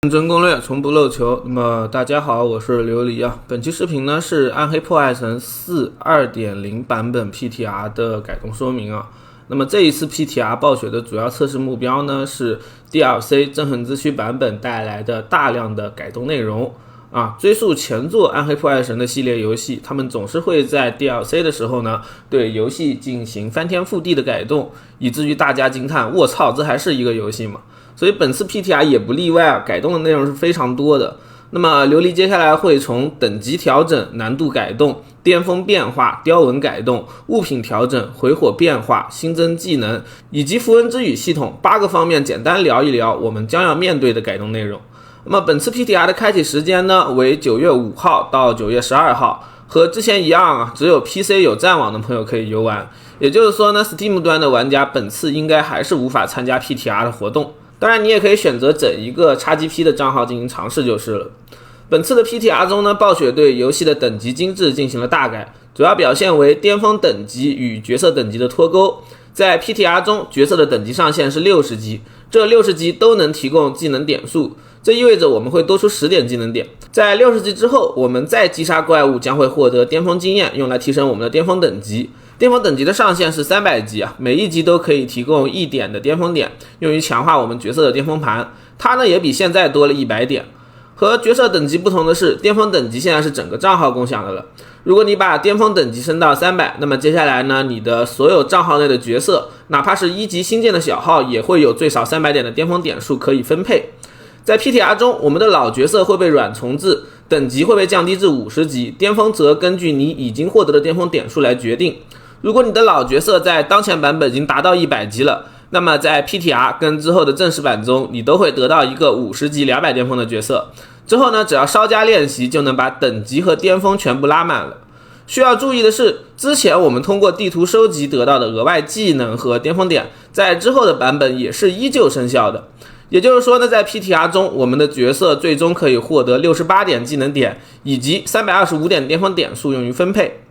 认真攻略，从不漏球。那么大家好，我是琉璃啊。本期视频呢是暗黑破坏神4 2.0 版本 PTR 的改动说明啊。那么这一次 PTR 暴雪的主要测试目标呢是 DLC 憎恨之躯版本带来的大量的改动内容啊。追溯前作暗黑破坏神的系列游戏，他们总是会在 DLC 的时候呢对游戏进行翻天覆地的改动，以至于大家惊叹卧槽，这还是一个游戏吗？所以本次 PTR 也不例外啊，改动的内容是非常多的。那么琉璃接下来会从等级调整、难度改动、巅峰变化、雕纹改动、物品调整、回火变化、新增技能以及符文之语系统8个方面简单聊一聊我们将要面对的改动内容。那么本次 PTR 的开启时间呢为9月5号到9月12号，和之前一样啊，只有 PC 有战网的朋友可以游玩。也就是说呢 Steam 端的玩家本次应该还是无法参加 PTR 的活动。当然你也可以选择整一个 XGP 的账号进行尝试就是了。本次的 PTR 中呢，暴雪对游戏的等级机制进行了大改，主要表现为巅峰等级与角色等级的脱钩。在 PTR 中，角色的等级上限是60级，这60级都能提供技能点数，这意味着我们会多出10点技能点。在60级之后，我们再击杀怪物将会获得巅峰经验，用来提升我们的巅峰等级。巅峰等级的上限是300级啊，每一级都可以提供1点的巅峰点，用于强化我们角色的巅峰盘。它呢也比现在多了100点。和角色等级不同的是，巅峰等级现在是整个账号共享的了。如果你把巅峰等级升到300，那么接下来呢，你的所有账号内的角色，哪怕是1级新建的小号，也会有最少300点的巅峰点数可以分配。在 PTR 中，我们的老角色会被软重置，等级会被降低至50级，巅峰则根据你已经获得的巅峰点数来决定。如果你的老角色在当前版本已经达到100级了，那么在 PTR 跟之后的正式版中，你都会得到一个50级200巅峰的角色。之后呢，只要稍加练习，就能把等级和巅峰全部拉满了。需要注意的是，之前我们通过地图收集得到的额外技能和巅峰点，在之后的版本也是依旧生效的。也就是说呢，在 PTR 中，我们的角色最终可以获得68点技能点以及325点巅峰点数用于分配。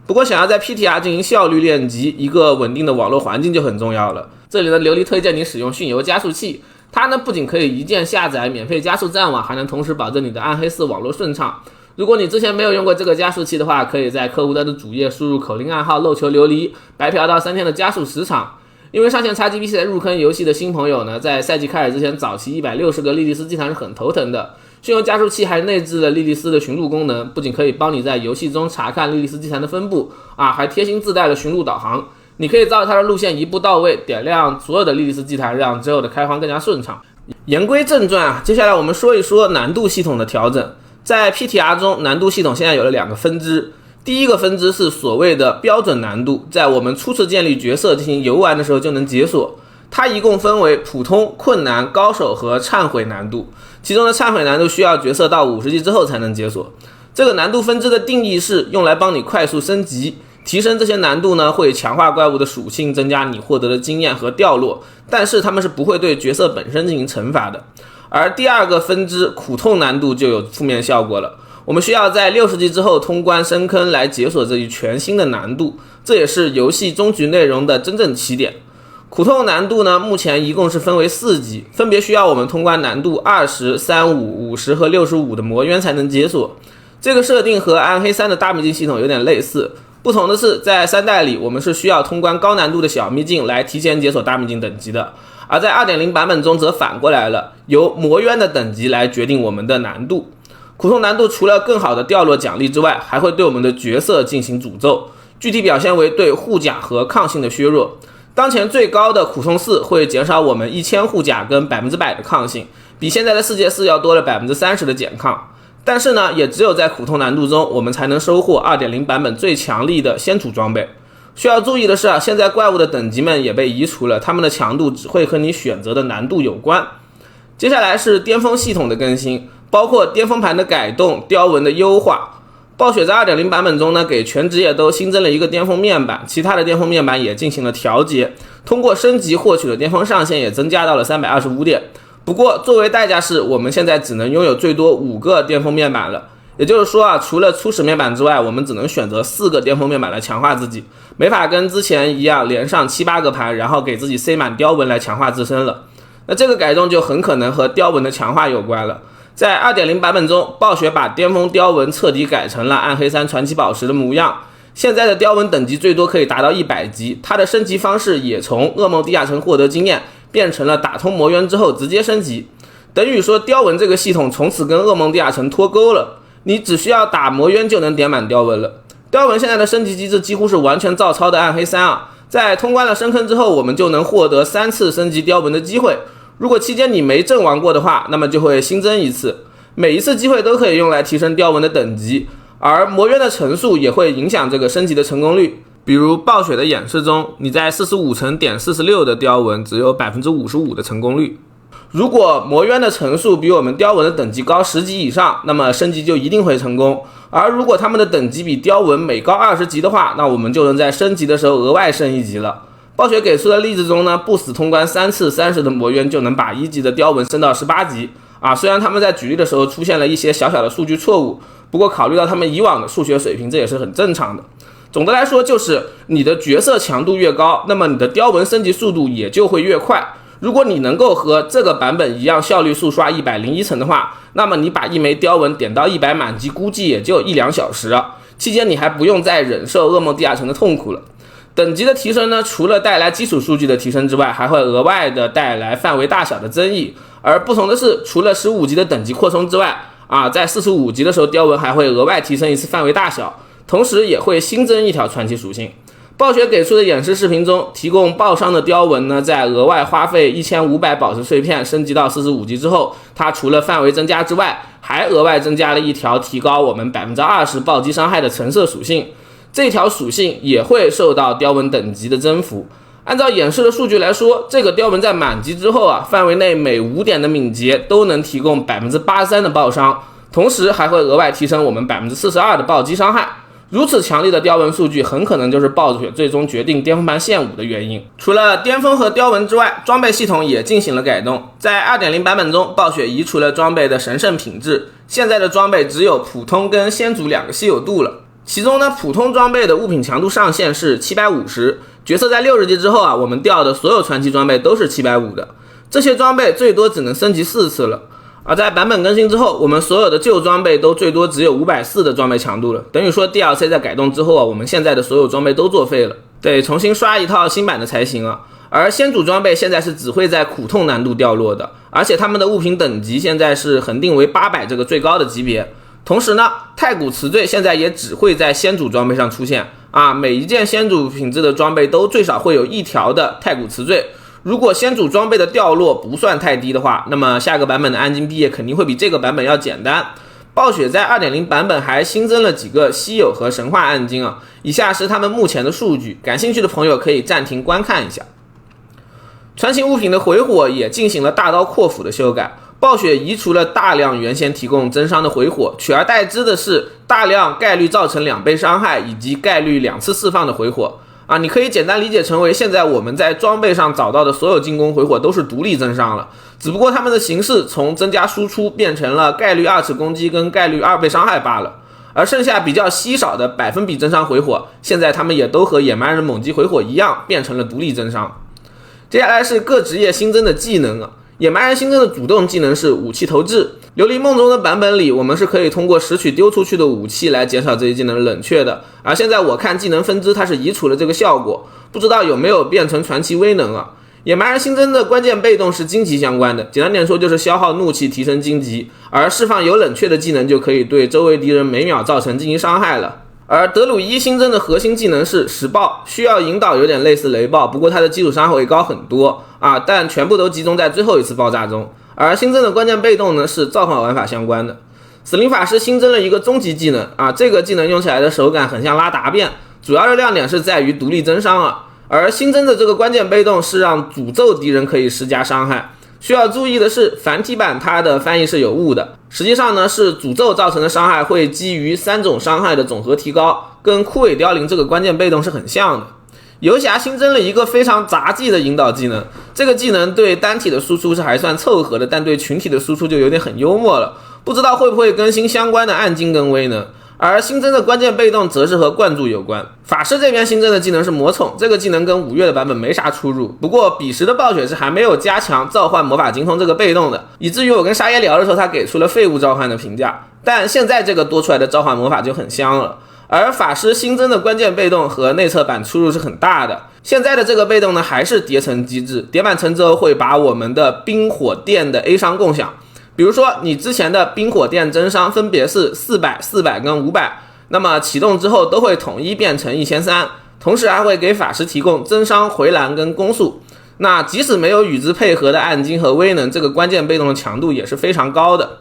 不过想要在 PTR 进行效率练级，一个稳定的网络环境就很重要了。这里呢，琉璃推荐你使用迅游加速器，它呢不仅可以一键下载免费加速战网，还能同时保证你的暗黑4网络顺畅。如果你之前没有用过这个加速器的话，可以在客户端的主页输入口令暗号漏球琉璃，白嫖到3天的加速时长。因为上线 XGP 才入坑游戏的新朋友呢，在赛季开始之前早期160个莉莉丝祭坛是很头疼的。迅游加速器还内置了莉莉丝的寻路功能，不仅可以帮你在游戏中查看莉莉丝祭坛的分布啊，还贴心自带了寻路导航。你可以照着它的路线一步到位，点亮所有的莉莉丝祭坛，让之后的开荒更加顺畅。言归正传啊，接下来我们说一说难度系统的调整。在 PTR 中，难度系统现在有了2个分支。第一个分支是所谓的标准难度，在我们初次建立角色进行游玩的时候就能解锁。它一共分为普通、困难、高手和忏悔难度，其中的忏悔难度需要角色到50级之后才能解锁。这个难度分支的定义是用来帮你快速升级，提升这些难度呢会强化怪物的属性，增加你获得的经验和掉落，但是他们是不会对角色本身进行惩罚的。而第二个分支苦痛难度就有负面效果了，我们需要在60级之后通关深坑来解锁这一全新的难度，这也是游戏终局内容的真正起点。苦痛难度呢，目前一共是分为4级，分别需要我们通关难度20、35、50和65的魔渊才能解锁。这个设定和暗黑3的大秘境系统有点类似，不同的是在3代里我们是需要通关高难度的小秘境来提前解锁大秘境等级的，而在 2.0 版本中则反过来了，由魔渊的等级来决定我们的难度。苦痛难度除了更好的掉落奖励之外，还会对我们的角色进行诅咒，具体表现为对护甲和抗性的削弱。当前最高的苦痛4会减少我们1000护甲跟 100% 的抗性，比现在的世界4要多了 30% 的减抗。但是呢，也只有在苦痛难度中，我们才能收获 2.0 版本最强力的先祖装备。需要注意的是啊，现在怪物的等级们也被移除了，它们的强度只会和你选择的难度有关。接下来是巅峰系统的更新，包括巅峰盘的改动、雕纹的优化。暴雪在 2.0 版本中呢，给全职业都新增了一个巅峰面板，其他的巅峰面板也进行了调节，通过升级获取的巅峰上限也增加到了325点。不过作为代价是，我们现在只能拥有最多5个巅峰面板了。也就是说啊，除了初始面板之外，我们只能选择4个巅峰面板来强化自己，没法跟之前一样连上7、8个盘，然后给自己塞满雕纹来强化自身了。那这个改动就很可能和雕纹的强化有关了。在 2.0 版本中，暴雪把巅峰雕纹彻底改成了暗黑3传奇宝石的模样，现在的雕纹等级最多可以达到100级，它的升级方式也从噩梦地下城获得经验变成了打通魔渊之后直接升级，等于说雕纹这个系统从此跟噩梦地下城脱钩了，你只需要打魔渊就能点满雕纹了。雕纹现在的升级机制几乎是完全照抄的暗黑3啊，在通关了深坑之后，我们就能获得3次升级雕纹的机会，如果期间你没阵亡过的话，那么就会新增一次，每一次机会都可以用来提升雕纹的等级，而魔渊的层数也会影响这个升级的成功率。比如暴雪的演示中，你在45层点46的雕纹只有 55% 的成功率。如果魔渊的层数比我们雕纹的等级高10级以上，那么升级就一定会成功，而如果他们的等级比雕纹每高20级的话，那我们就能在升级的时候额外升1级了。暴雪给出的例子中呢，不死通关3次30的魔渊就能把1级的雕纹升到18级啊。虽然他们在举例的时候出现了一些小小的数据错误，不过考虑到他们以往的数学水平，这也是很正常的。总的来说，就是你的角色强度越高，那么你的雕纹升级速度也就会越快。如果你能够和这个版本一样效率速刷101层的话，那么你把一枚雕纹点到100满级，估计也就1-2小时啊，期间你还不用再忍受噩梦地下城的痛苦了。等级的提升呢，除了带来基础数据的提升之外，还会额外的带来范围大小的增益。而不同的是，除了15级的等级扩充之外在45级的时候，雕纹还会额外提升一次范围大小，同时也会新增一条传奇属性。暴雪给出的演示视频中，提供爆伤的雕纹呢，在额外花费1500宝石碎片升级到45级之后，它除了范围增加之外，还额外增加了一条提高我们 20% 暴击伤害的橙色属性，这条属性也会受到雕纹等级的增幅。按照演示的数据来说，这个雕纹在满级之后范围内每5点的敏捷都能提供 83% 的爆伤，同时还会额外提升我们 42% 的暴击伤害。如此强力的雕纹数据，很可能就是暴雪最终决定巅峰盘限5的原因。除了巅峰和雕纹之外，装备系统也进行了改动。在 2.0 版本中，暴雪移除了装备的神圣品质，现在的装备只有普通跟先祖2个稀有度了。其中呢，普通装备的物品强度上限是750，角色在60级之后我们掉的所有传奇装备都是750的，这些装备最多只能升级4次了。而在版本更新之后，我们所有的旧装备都最多只有540的装备强度了，等于说 DLC 在改动之后我们现在的所有装备都作废了，得重新刷一套新版的才行啊。而先祖装备现在是只会在苦痛难度掉落的，而且他们的物品等级现在是恒定为800这个最高的级别。同时呢，太古词缀现在也只会在先祖装备上出现每一件先祖品质的装备都最少会有1条的太古词缀。如果先祖装备的掉落不算太低的话，那么下个版本的暗金毕业肯定会比这个版本要简单。暴雪在 2.0 版本还新增了几个稀有和神话暗金以下是他们目前的数据，感兴趣的朋友可以暂停观看一下。传奇物品的回火也进行了大刀阔斧的修改，暴雪移除了大量原先提供增伤的回火，取而代之的是大量概率造成2倍伤害以及概率2次释放的回火你可以简单理解成为现在我们在装备上找到的所有进攻回火都是独立增伤了，只不过它们的形式从增加输出变成了概率2次攻击跟概率2倍伤害罢了。而剩下比较稀少的百分比增伤回火，现在它们也都和野蛮人猛击回火一样变成了独立增伤。接下来是各职业新增的技能野蛮人新增的主动技能是武器投掷，琉璃梦中的版本里我们是可以通过拾取丢出去的武器来减少这一技能的冷却的，而现在我看技能分支它是移除了这个效果，不知道有没有变成传奇威能野蛮人新增的关键被动是荆棘相关的，简单点说就是消耗怒气提升荆棘，而释放有冷却的技能就可以对周围敌人每秒造成经济伤害了。而德鲁伊新增的核心技能是石爆，需要引导有点类似雷爆，不过它的基础伤害会高很多但全部都集中在最后一次爆炸中。而新增的关键被动呢是召唤玩法相关的。死灵法师新增了一个终极技能这个技能用起来的手感很像拉达变，主要的亮点是在于独立增伤而新增的这个关键被动是让诅咒敌人可以施加伤害。需要注意的是，繁体版它的翻译是有误的，实际上呢是诅咒造成的伤害会基于3种伤害的总和提高，跟枯萎凋零这个关键被动是很像的。游侠新增了一个非常杂技的引导技能，这个技能对单体的输出是还算凑合的，但对群体的输出就有点很幽默了，不知道会不会更新相关的暗金跟威呢而新增的关键被动则是和灌注有关。法师这边新增的技能是魔宠，这个技能跟5月的版本没啥出入，不过彼时的暴雪是还没有加强召唤魔法精通这个被动的，以至于我跟沙耶聊的时候他给出了废物召唤的评价。但现在这个多出来的召唤魔法就很香了。而法师新增的关键被动和内测版出入是很大的，现在的这个被动呢还是叠层机制，叠满层之后会把我们的冰火电的 A 伤共享，比如说你之前的冰火电增伤分别是400、400跟500，那么启动之后都会统一变成1300，同时还会给法师提供增伤回蓝跟攻速。那即使没有与之配合的暗金和威能，这个关键被动的强度也是非常高的。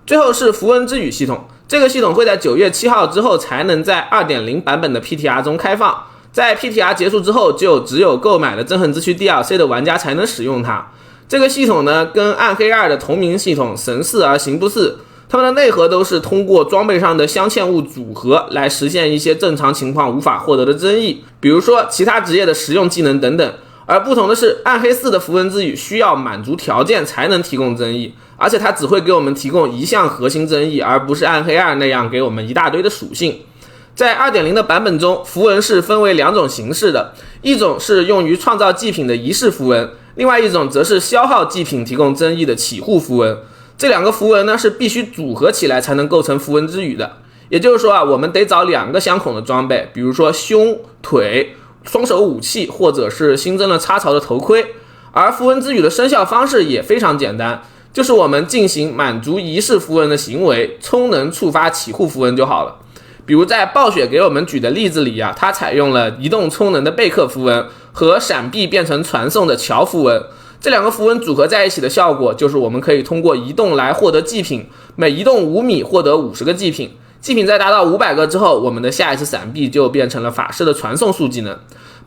最后是符文之语系统，这个系统会在9月7号之后才能在 2.0 版本的 PTR 中开放，在 PTR 结束之后就只有购买了憎恨之躯 DLC 的玩家才能使用它。这个系统呢跟暗黑2的同名系统神似而形不似，它们的内核都是通过装备上的镶嵌物组合来实现一些正常情况无法获得的增益，比如说其他职业的实用技能等等。而不同的是，暗黑4的符文之语需要满足条件才能提供增益，而且它只会给我们提供一项核心增益，而不是暗黑2那样给我们一大堆的属性。在 2.0 的版本中，符文是分为2种形式的，一种是用于创造祭品的仪式符文，另外一种则是消耗祭品提供增益的起护符文。这2个符文呢是必须组合起来才能构成符文之语的，也就是说我们得找2个相孔的装备，比如说胸、腿、双手武器，或者是新增了插槽的头盔。而符文之语的生效方式也非常简单，就是我们进行满足仪式符文的行为，充能触发起护符文就好了。比如在暴雪给我们举的例子里它采用了移动充能的贝克符文和闪避变成传送的乔符文，这2个符文组合在一起的效果就是我们可以通过移动来获得祭品，每移动5米获得50个祭品，祭品在达到500个之后，我们的下一次闪避就变成了法师的传送术技能。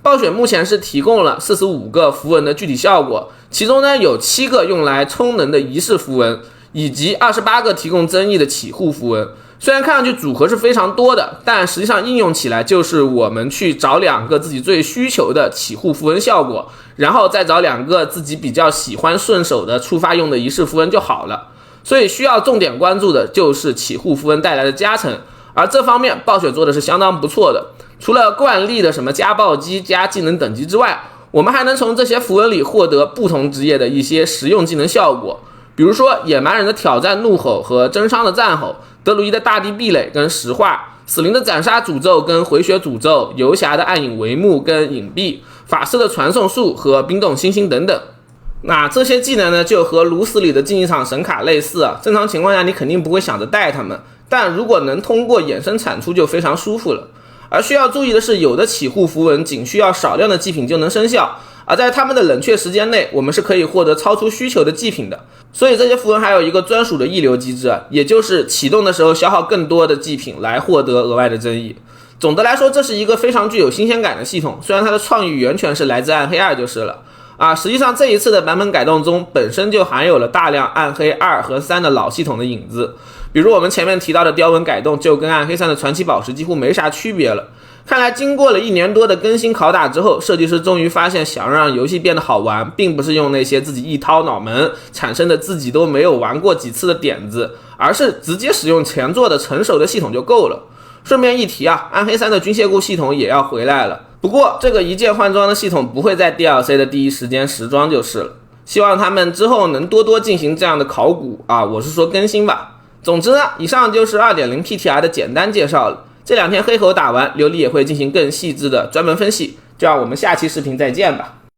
暴雪目前是提供了45个符文的具体效果，其中呢有7个用来充能的仪式符文，以及28个提供增益的起护符文。虽然看上去组合是非常多的，但实际上应用起来就是我们去找2个自己最需求的起护符文效果，然后再找2个自己比较喜欢顺手的触发用的仪式符文就好了。所以需要重点关注的就是起护符文带来的加成，而这方面暴雪做的是相当不错的。除了惯例的什么加暴击、加技能等级之外，我们还能从这些符文里获得不同职业的一些实用技能效果，比如说野蛮人的挑战怒吼和真伤的战吼，德鲁伊的大地壁垒跟石化，死灵的斩杀诅咒跟回血诅咒，游侠的暗影帷幕跟隐蔽，法师的传送术和冰冻星星等等。那这些技能呢就和炉石里的竞技场神卡类似正常情况下你肯定不会想着带它们，但如果能通过衍生产出就非常舒服了。而需要注意的是，有的起护符文仅需要少量的祭品就能生效，而在他们的冷却时间内，我们是可以获得超出需求的祭品的。所以这些符文还有一个专属的溢流机制也就是启动的时候消耗更多的祭品来获得额外的增益。总的来说，这是一个非常具有新鲜感的系统，虽然它的创意源泉是来自暗黑2就是了。实际上这一次的版本改动中本身就含有了大量暗黑2和3的老系统的影子，比如我们前面提到的雕纹改动就跟暗黑3的传奇宝石几乎没啥区别了。看来经过了1年多的更新拷打之后，设计师终于发现想让游戏变得好玩，并不是用那些自己一掏脑门产生的自己都没有玩过几次的点子，而是直接使用前作的成熟的系统就够了。顺便一提暗黑3的军械库系统也要回来了，不过这个一键换装的系统不会在 DLC 的第一时间实装就是了，希望他们之后能多多进行这样的考古我是说更新吧。总之呢，以上就是 2.0 PTR 的简单介绍了。这2天黑猴打完，琉璃也会进行更细致的专门分析，就让我们下期视频再见吧。